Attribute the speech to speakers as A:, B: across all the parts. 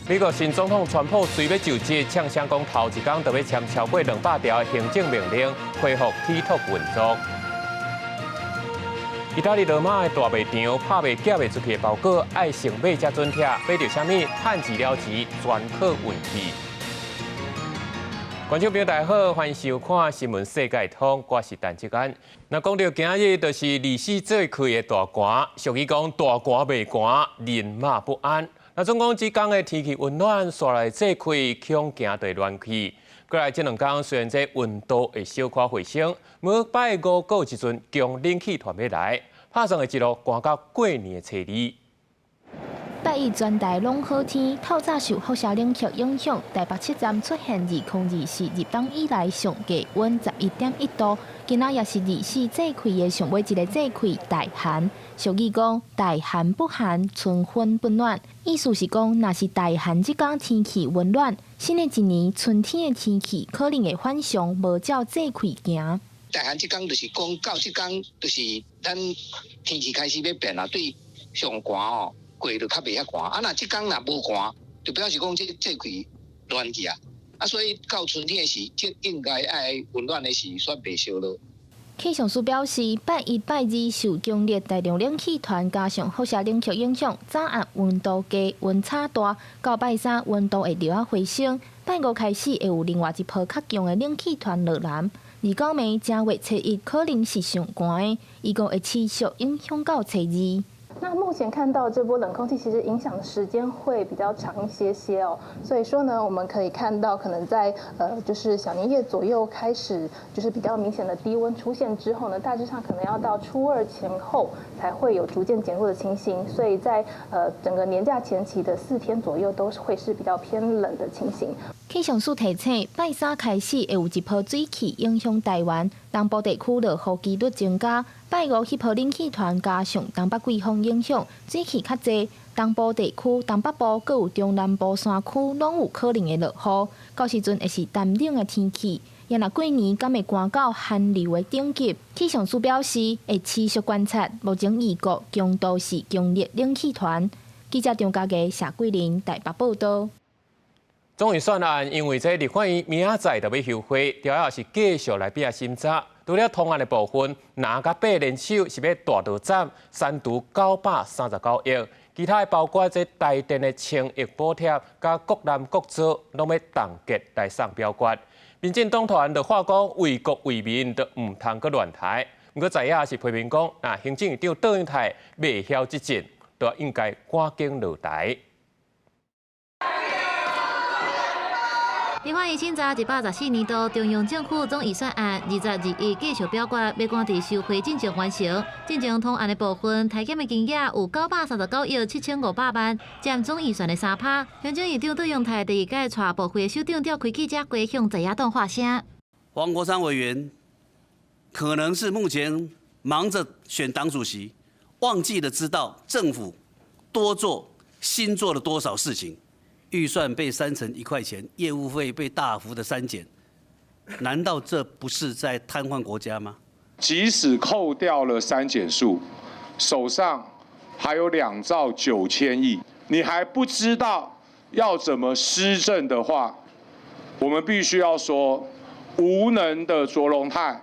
A: 美国新总统川普随要就职，呛声讲头一天就要签超过200条的行政命令，恢复体托运作。意大利罗马的大卖场拍卖寄未出去的包裹，爱成买才准贴，买到啥物趁钱了钱，全靠运气。观众朋友大家好，欢迎收看新闻世界通，我是陈志安。那讲到今日，就是历史最开的大寒，俗语讲大寒未寒，人马不安。那总讲这天的天气温暖，煞来这开恐惊到暖气。过来这2天虽然这温度会小可回升，每拜五有一阵强冷气团要来，拍算会一路寒到过年的初二。
B: 拜一全台拢好天，透早受辐射冷却影响，台北7站出现2024入冬以来上低温11.1度。今仔也是24节气的上尾一个节气大寒。俗语讲大寒不寒，春分不暖，意思是讲，若是大寒这天天气温暖，新的一年春天的天气可能会反常，无照节气行。
C: 大寒这天就是讲到这天，就是咱天气开始要变啦，对上寒哦。过就较袂遐寒，啊！若即天若无寒，就表示讲这节气暖去啊！啊，所以到春天的时，即应该爱温暖的时，算袂烧咯。
B: 气象署表示，拜一、拜二受强烈大量冷气团加上辐射冷却影响，早暗温度低，温差大。到拜三温度会略仔回升，拜五开始会有另外一波较强的冷气团落南。而到暝正月初一可能是上寒的，伊个会持续影响到初二。
D: 那目前看到这波冷空气，其实影响的时间会比较长一些哦。所以说呢，我们可以看到，可能在就是小年夜左右开始，就是比较明显的低温出现之后呢，大致上可能要到初二前后才会有逐渐减弱的情形。所以在整个年假前期的4天左右，都会是比较偏冷的情形。
B: 气象署提醒，拜三开始会有一波水汽影响台湾，东部地区落雨几率增加。拜五迄波冷气团加上东北季风影响，水汽较济，东部地区、东北部各有中南部山区拢有可能会落雨。到时阵会是淡冷的天气，也若过年敢会寒到寒流的等级。气象署表示，会持续观察，目前异国强度是强烈冷气团。记者张家佳、谢桂林台北报道。
A: 总预算案因为这立法院明仔载就要休会，调也是继续来比审查。除了通案的部分，南甲8人手是要大刀斩，删除939亿，其他包括这台电的1000亿补贴，甲国南国造拢要冻结来上表决。民进党团就话讲为国为民，就唔通阁乱台。不过知影是批评讲，那行政院长邓英泰未晓执政，就应该赶紧落台。
E: 立法院审查114年度中央政府总预算案，22日继续表决，要赶伫收回进程完成。进程通案的部分，台检的金额有939亿7500万，占总预算的3%。行政院长邓英泰第二届带部会首长召开记者会，向在野党发声。
F: 黄国昌委员可能是目前忙着选党主席，忘记了知道政府多做、新做了多少事情。预算被删成1块钱，业务费被大幅的删减，难道这不是在瘫痪国家吗？
G: 即使扣掉了删减数，手上还有2兆9千亿，你还不知道要怎么施政的话，我们必须要说，无能的卓荣泰，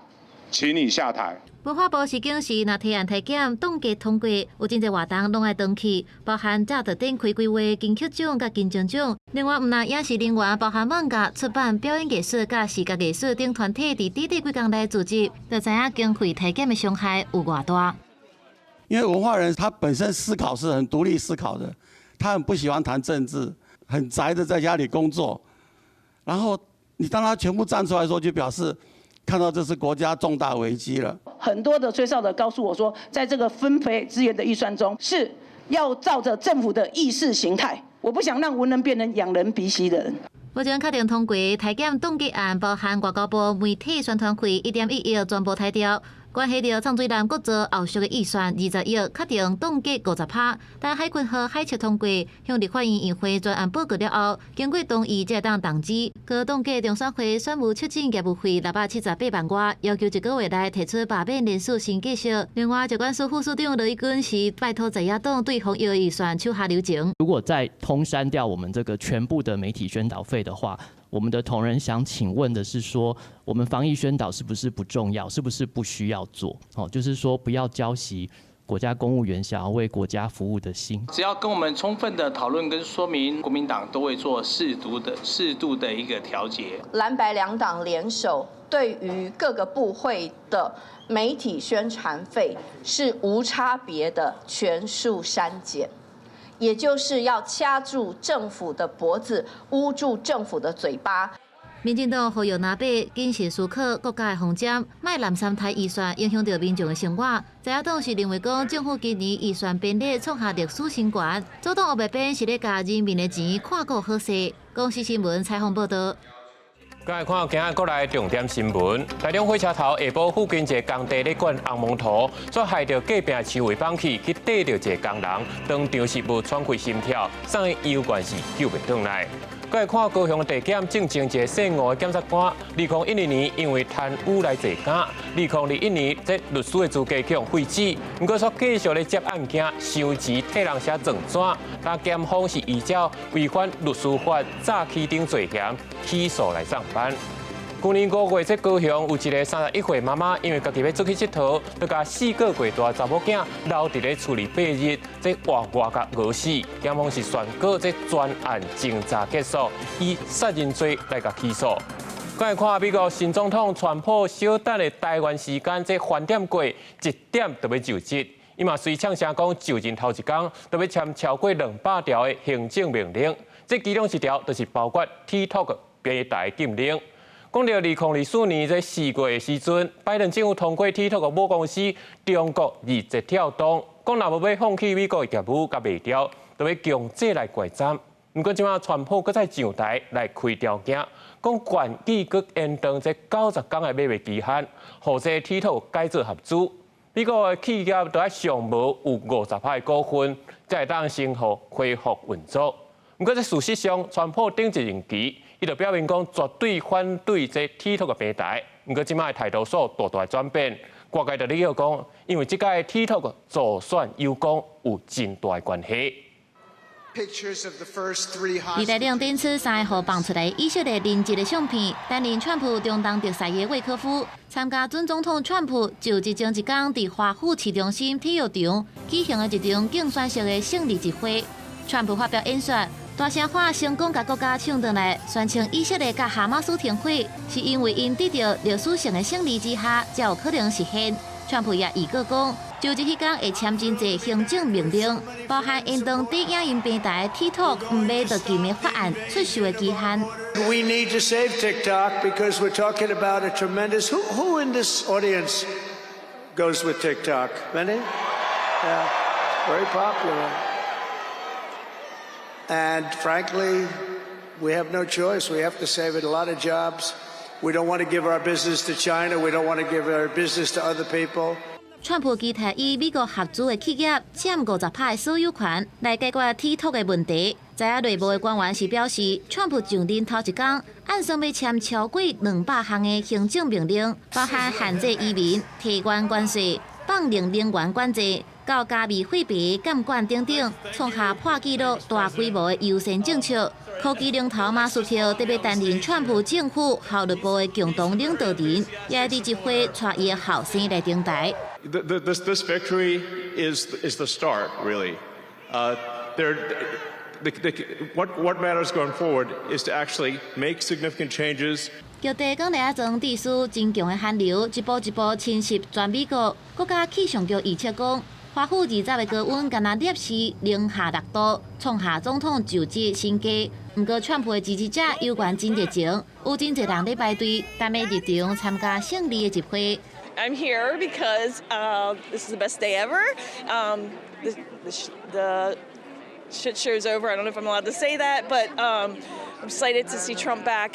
G: 请你下台。
E: 文化部是警示，若提案体检冻结通过，有真侪活动拢爱登记，包含早着展开规划金曲奖甲金钟奖。另外，毋但影视人员，包含漫画、出版、表演艺术甲视觉艺术等团体，伫短短几工内组织，就知影经费体检的伤害有偌大。
H: 因为文化人他本身思考是很独立思考的，他很不喜欢谈政治，很宅的在家里工作。然后你当他全部站出来说，就表示看到这是国家重大危机了。
I: 很多的吹哨者告诉我说，在这个分配资源的预算中，是要照着政府的意识形态。我不想让文人变成养人鼻息的人。
E: 目前确定通过体检冻结案，包含外交部媒体宣传费1.1亿全部裁掉。关系到创水南国造后续的预算20亿，确定冻结50%。但海军和海测通过，向立法院议会专案报告了后，经过同意才当动支。高冻结中选会选务促进业务费678万元，要求1个月内提出罢免人数新计数。另外，疾管署副署长罗一军是拜托在野党对防疫预算手下留情。
J: 如果再通删掉我们这个全部的媒体宣导费的话，我们的同仁想请问的是说，我们防疫宣导是不是不重要？是不是不需要做？就是说不要浇熄国家公务员想要为国家服务的心。
K: 只要跟我们充分的讨论跟说明，国民党都会做适度的一个调节。
L: 蓝白两党联手，对于各个部会的媒体宣传费是无差别的全数删减。也就是要掐住政府的脖子，捂住政府的嘴巴。
E: 民进党呼吁拿北谨慎思考国家的风险，卖南三台预算影响到民众的生活。在野党是认为讲，政府今年预算编列创下历史新高，左党黑白边是咧把人民的钱看顾好势。公司新闻采访报道。
A: 再来看今日国内重点新闻，台中火车头下晡附近一个工地咧灌红毛土，所害到隔壁树位放弃去逮到一个工人，当场是无喘气心跳，送医院是救袂转来。再来看高雄地检正正一个姓吴的检察官，2012年因为贪污来坐监，2021年这律师的资格强废止，不过说继续咧接案件，收钱替人写证纸，但检方是依照违反律师法诈欺等罪嫌起诉来上班。去年5月，这高雄有一个31岁妈妈，因为家己要出去佚佗，就甲4个月大查某囝留伫咧厝里8日，这活甲饿死。检方是宣告这专案侦查结束，以杀人罪来甲起诉。再来看美国新总统川普，小等的台湾时间这翻点过1点就要就职，伊嘛随呛声讲就任头一天就要签超过200条的行政命令，这其中1条就是包括 TikTok 平台禁令。讲到2024年这4月的时阵，拜登政府通过 TikTok 母公司中国字节跳动，讲若无要放弃美国的业务甲卖掉，就要强制来怪斩。不过即马川普搁再上台来开条件，讲愿意搁延长这90天的买卖期限，或者 TikTok 改做合资。美国的企业都要上无有50%的股份，才会当先后恢复运作。不过在事实上，川普顶一任期，伊就表明讲绝对反对这 TikTok 的平台。不过即摆的态度所大转变，外界就理解讲，因为即届 TikTok 助选有功有真大的关系。
E: 意大利电视3号放出来以色列临时的相片，担任川普中东特使的魏科夫参加准总统川普就职前一天，伫华府市中心体育场举行了一场竞选式的胜利集会。川普发表演说，大声喊成功甲国家抢回来，宣称以色列甲哈马斯停火，是因为因得到历史性的胜利之下，才有可能实现。川普也预告讲，就职迄天会签真侪行政命令，包含延长对影音平台 TikTok 唔买得禁的法案出售的期限。
M: We need to save TikTok because we're talking about a tremendous. Who in this audience goes with TikTok? Many? Yeah, very popular. And frankly, we have no choice. We have to save it. A lot of jobs. We don't want to give our business to China. We don't want to give our business to other people.
E: 川普期待以美国合资的企业占50%的所有权来解决 TikTok 的问题。在野内部的官员是表示，川普上任头一天，按算要签超过200项的行政命令，包含限制移民、提关关税、放零能源管制、到加密货币监管等等，创下破纪录大规模的优先政策。科技龙头马斯克特别担任川普政府效率部的共同领导人，也伫集会带伊的后生来登台。
N: This victory is the start, really. What matters going forward is to actually make significant changes.
E: 局地讲来装地区真强的寒流，一步一步侵袭全美国。国家气象局预测讲，华府20日的高温敢若摄氏零下6度，创下总统就职新低。不过，川普的支持者有关真热情，有真侪人咧排队，等要入场参加胜利的集会。
O: I'm here because this is the best day ever. The shit show's over. I don't know if I'm allowed to say that, but I'm excited to see Trump back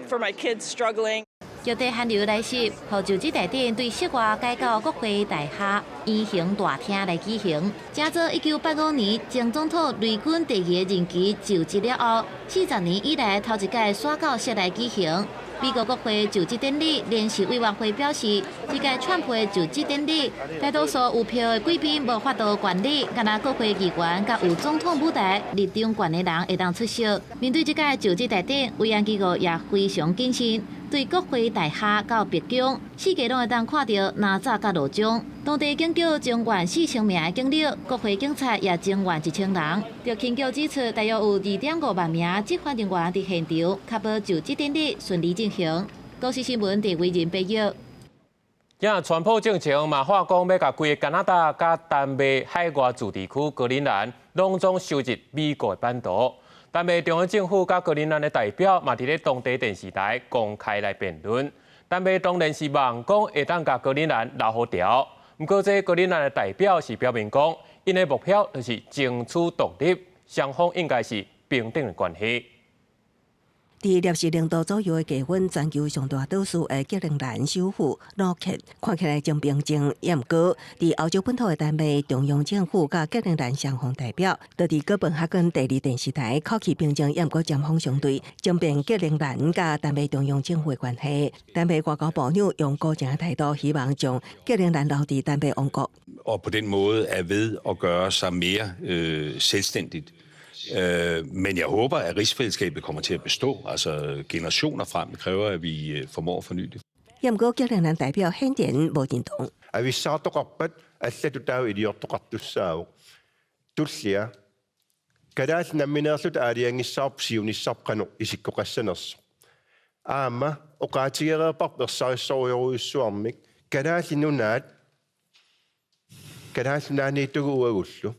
O: for my kids struggling.
E: 极地寒流来袭，予就职大典对室外改到国会大厦圆形大厅来举行。正做1985年前总统雷根第2个任期就职了后，40年以来头一届选到室内举行。美国国会就职典礼，联席委员会表示，这届川普的就职典礼，大多数有票的贵宾无法度管理，敢若国会议员甲有总统舞台立场悬的人会当出席。面对这届就职大典，维安机构也非常谨慎。对国会大厦到白宫，四界拢会当看到哪吒甲罗章。当地警局增援4000名的警力，国会警察也增援1000人。着警局指出，大约有2.5万名执法人员伫现场，确保就职典礼顺利进行。国视新闻陈伟仁报道。
A: 因川普政情嘛，话讲要甲规个加拿大甲丹麦海外自治区格陵兰拢总收入美国的版图。但係中央政府甲格陵兰的代表嘛，伫咧当地电视台公开来辩论。但係当然是望讲会当甲格陵兰留好条。不过，这格陵兰的代表是表明讲，因的目标就是争取独立，双方应该是平等的关系。
P: 伫摄氏0度左右的气温，全球上大多数的格陵兰首府诺克看起来将平静，毋过伫欧洲本土的丹麦中央政府甲格陵兰双方代表，都伫哥本哈根第2电视台口气平静，毋过针锋相对，争辩格陵兰甲丹麦中央政府的关系。丹麦外交部长用高正的态度，希望将格陵兰留伫丹麦王国。
Q: Og på den måde er ved at gøre sig mere selvstændigt. Men jeg håber, at rigsfællesskabet kommer til at bestå. Altså generationer frem. Det kræver, at vi formår at forny det.
P: 不過格陵蘭代表顯然無認同。
R: Avissaatorqarpat allatutaa iliortoqartussaau tullia kadaas nammineerlut aaliangissaarpsiunissarqanu isikkoqassanerso aama oqaatigereerparpersarissoriuruissuarmik kadaalinnunaat kadaalunaaniitugu uagullu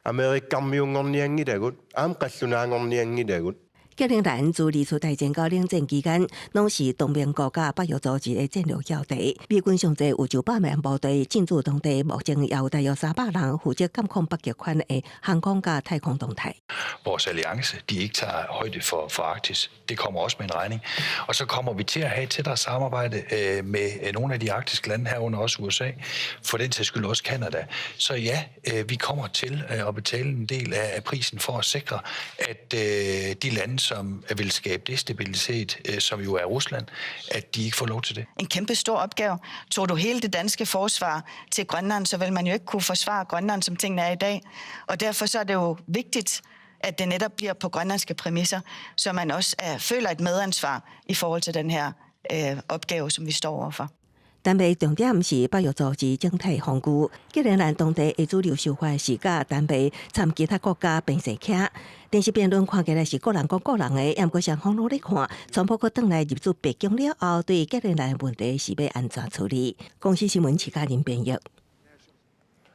R: Amerikkarmiungorniangilagut aam qallunaangorniangilagut
P: 格陵兰自二次大战到冷战期间，拢是同盟国家北约组织的战略要地。美军上侪有900万部队进驻当地，目前也有大约300人負責監控北極圈的航空加太空動態。
S: Vores alliance, de ikke tager højde for Arktis. Det kommer også med en regning. Og så kommer vi til at have et tættere samarbejde med nogle af de arktiske lande herunder også USA, for den sags skyld også Canada. Så ja, vi kommer til at betale en del af prisen for at sikre, at de lande, som vil skabe destabilitet, som jo er Rusland, at de ikke får lov til det.
T: En kæmpe stor opgave. Tog du hele det danske forsvar til Grønland, så vil man jo ikke kunne forsvare Grønland, som tingene er i dag. Og derfor så er det jo vigtigt, at det netop bliver på grønlandske præmisser, så man også føler et medansvar i forhold til den her opgave, som vi står overfor.
P: 丹麦重點是北約組織整體防禦，格陵蘭當地的主流手法是甲丹麥參其他國家並成騎。電視辯論看起來是個人講個人的，不過雙方努力看，川普佢轉來入駐北京了後，對格陵蘭問題是要安怎處理？公司新聞徐嘉玲編譯。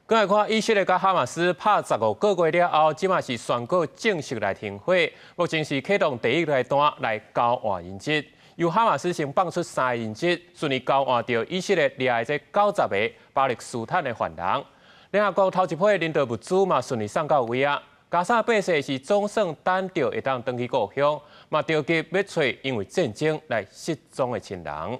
A: 再來看以色列甲哈馬斯拍15個月了後，即馬是宣告正式來停火，目前是啟動第1階段來交換人質。由哈馬斯先放出3個人質，順利交換到以色列掠來這90個巴勒斯坦的犯人。聯合國頭一批人道物資嘛順利送到位啊。加沙百姓是總算等到會當回去故鄉，嘛着急要找因為戰爭來失蹤的親人。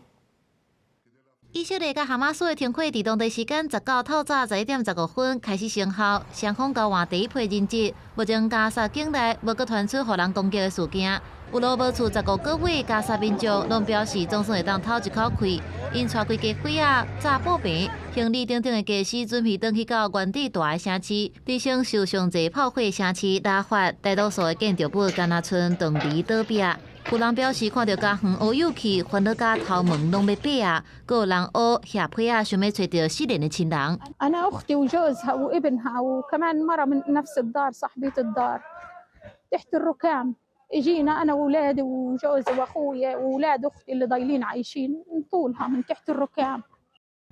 E: 以色列甲哈馬斯的停火伫當地時間19透早11點15分開始生效，雙方交換第一批人質。目前加沙境內無閣傳出互人攻擊的事件。有老無厝15個月加沙民眾攏表示總算會當透一口氣，因帶規家伙仔、炸布餅、行李等等的家私，準備轉去到原地大個城市。佇承受上濟炮火城市拉法，大多數的建築物敢若剩斷壁倒壁。有人表示看到家園烏有去，煩惱甲頭毛攏要白啊，閣有人烏嚇皮啊，想要找到失聯的親人。
U: أنا أختي وجوزها وابنها وكمان مرة من نفس الدار صاحبة الدار تحت الركام. اجينا انا واولادي وجوزي واخويا واولاد اختي اللي ضايلين عايشين نطولها من تحت الركام。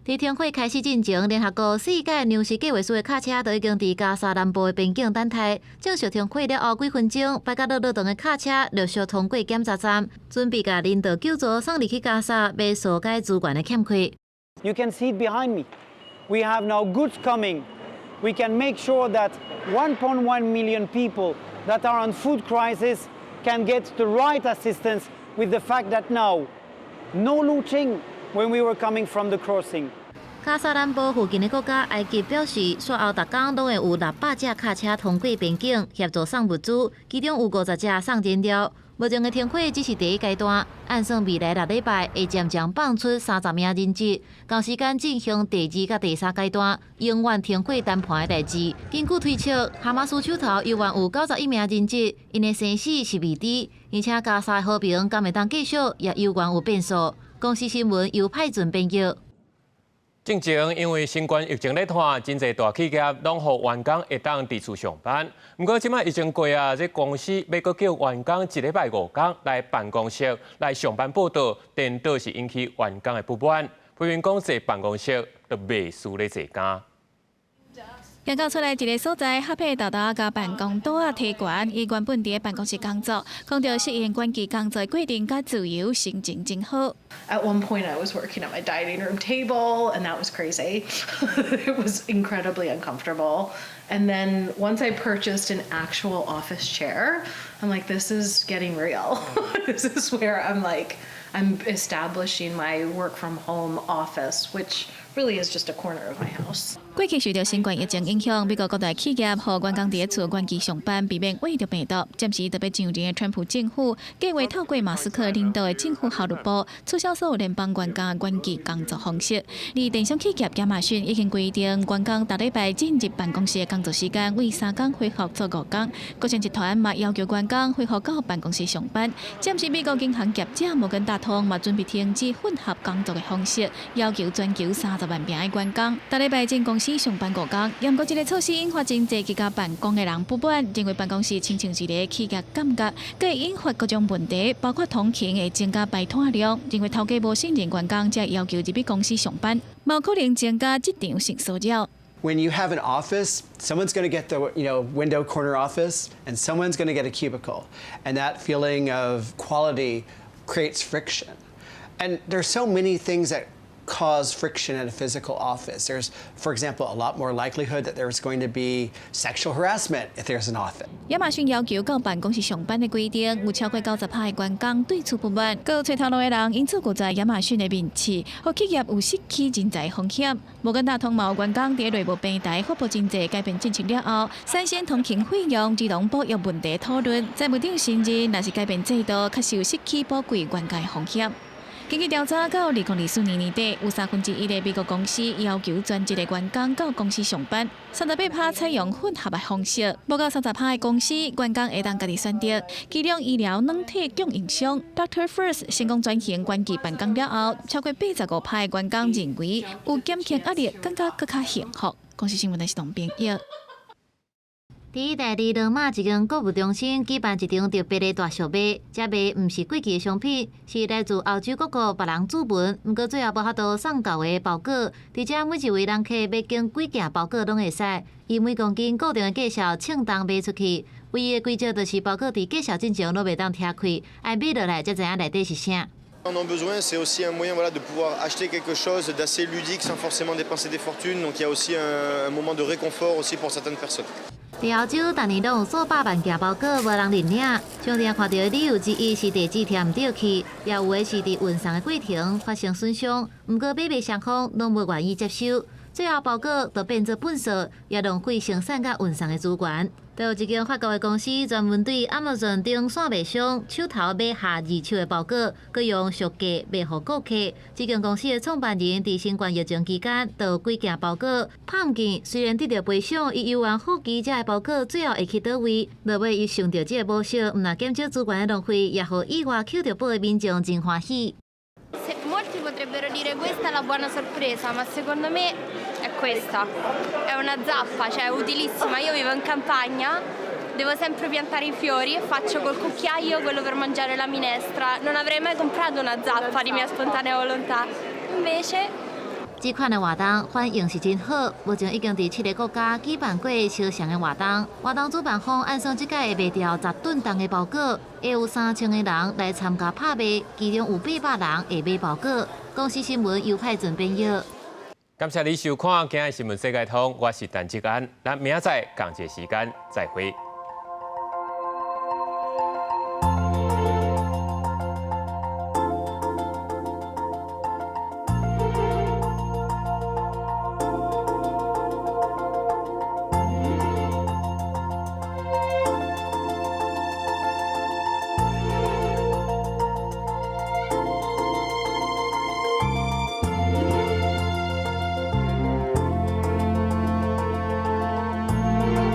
E: 伫停火開始進前，聯合國世界糧食計劃署的卡車都已經伫加沙南部的邊境等待。正式停火了後幾分鐘，擺甲落長的卡車陸續通過檢查站，準備甲人道救助送入去加沙，要疏解資源的欠缺。
V: You can see it behind me. We have now goods coming. We can make sure that 1.1 million people that are on food crisis can get the right assistance with the fact that now no looting when we were coming from the crossing.
E: 加沙南部附近的国家埃及表示，随后逐天都会有600架卡车通过边境协助送物资，其中有50架送燃料。目前的停火只是第一阶段，按算未来6礼拜会渐渐放出30名人质，到时间进行第2甲第3阶段永远停火谈判的代志。根据推测，哈马斯手头永远有91名人质，因的生死是未知，而且加沙和平敢会当继续，也永远有变数。公司新闻由派准编译。
A: 正前因为新冠疫情咧拖，真侪大企业拢互员工会当伫厝上班。不过即摆疫情过啊，这公司要搁叫员工1礼拜5天来办公室来上班报道，颠倒是引起员工的不满。批评讲这办公室都未输咧坐间。
C: 研究出来一个所在，合配豆豆甲办公桌啊提悬，伊原本伫办公室工作，讲到适应关机工作规定甲自由，心情真好。
D: At one point, I was working at my dining room table, and that was crazy. It was incredibly uncomfortable. And then once I purchased an actual office chair, I'm like, this is getting real. This is where I'm establishing my work from home office, which really is just a corner of my house.
C: 过去受到新冠疫情影响，美国各大企业和员工伫厝关机上班，避免为着病毒。暂时特别上任的川普政府计划透过马斯克领导的政府效率部，取消所有联邦员工关机工作方式。而电商企业亚马逊已经规定，员工6礼拜进入办公室的工作时间为3天恢复做5天。国情集团嘛要求员工恢复到办公室上班。暂时美国银行业者摩根大通嘛准备停止混合工作的方式，要求全球30万名的员工6礼拜进公司上班5天。不过，这个措施引发真侪居家办公的人不满，认为办公室亲像一个企业感觉，更会引发各种问题，包括通勤会增加排碳量。认为头家无信任员工，才要求入去公司上班，冇可能增加职场性骚扰。
W: When you have an office, someone's going to get the window corner office, and someone's going to get a cubicle, and that feeling of quality creates friction. And there's so many things that cause friction at a physical office. There's, for example, a lot more likelihood that there's going to be sexual harassment if there's an office.
C: 亚马逊要求到办公室上班的规定，有超过90%的员工对此不满，各找头路的人因此就在亚马逊的面试，和企业有失去人才风险。摩根大通某员工伫内部平台发布真济改变政策了后，产生通勤费用自动补约问题讨论。财务长承认，若是改变制度，确实有失去宝贵员工的风险。根据调查，到2024年年底，有1/3的美国公司要求全职的员工到公司上班，38%采用混合的方式，不过30%的公司员工会当家己选择。其中医疗软体供应商 Dr. First 成功转型关机办公了后，超过85%的员工认为有减轻压力，感觉更加幸福。公司新闻的是董编译。
E: 伫台二罗马一间购物中心举办一场特别的大小卖，这卖毋是过期的商品，是来自欧洲各国别人注文，毋过最后无法度送到的包裹。而且每一位人客要经几件包裹拢会使，以每公斤固定的价数称重卖出去。唯一的规则就是包裹伫价数进前拢袂当拆开，爱买落来才知影内底是啥。
X: On a besoin, c'est aussi un moyen de pouvoir acheter quelque chose d'assez ludique sans forcément dépenser des fortunes. Donc il y a aussi un moment de réconfort aussi pour certaines personnes.
E: 伫欧洲，逐年拢有数百万件包裹无人认领。商店看到的理由之一是地址贴唔对去，也有的是伫运送的过程发生损伤，毋过买卖双方拢无愿意接受。最后包裹就变做粪扫，也浪费生产甲运送的资源。都有一间法国的公司专门对 Amazon 等线卖商手头买下二手的包裹，佮用俗价卖互顾客。这间公司的创办人伫新冠疫情期间，就有几件包裹拍唔见，虽然得到赔偿，伊犹原好奇这个包裹最后会去倒位。落尾伊想到这个模式，毋但减少资源的浪费，也互意外捡到宝的民众真欢喜。
Y: Molti potrebbero dire questa è la buona sorpresa, ma secondo me è questa. È una zappa, cioè è utilissima. Io vivo in campagna, devo sempre piantare i fiori e faccio col cucchiaio quello per mangiare la minestra. Non avrei mai comprato una zappa di mia spontanea volontà. Invece
E: 这款的活动反应是真好，目前已经伫7个国家举办过相像的活动。活动主办方按算即届会卖掉10吨重的包裹，会有3000个人来参加拍卖，其中有800人会买包裹。公司新闻由派准编译。
A: 感谢你收看今日新闻世界通，我是陈志安，咱明仔载同一时间再会。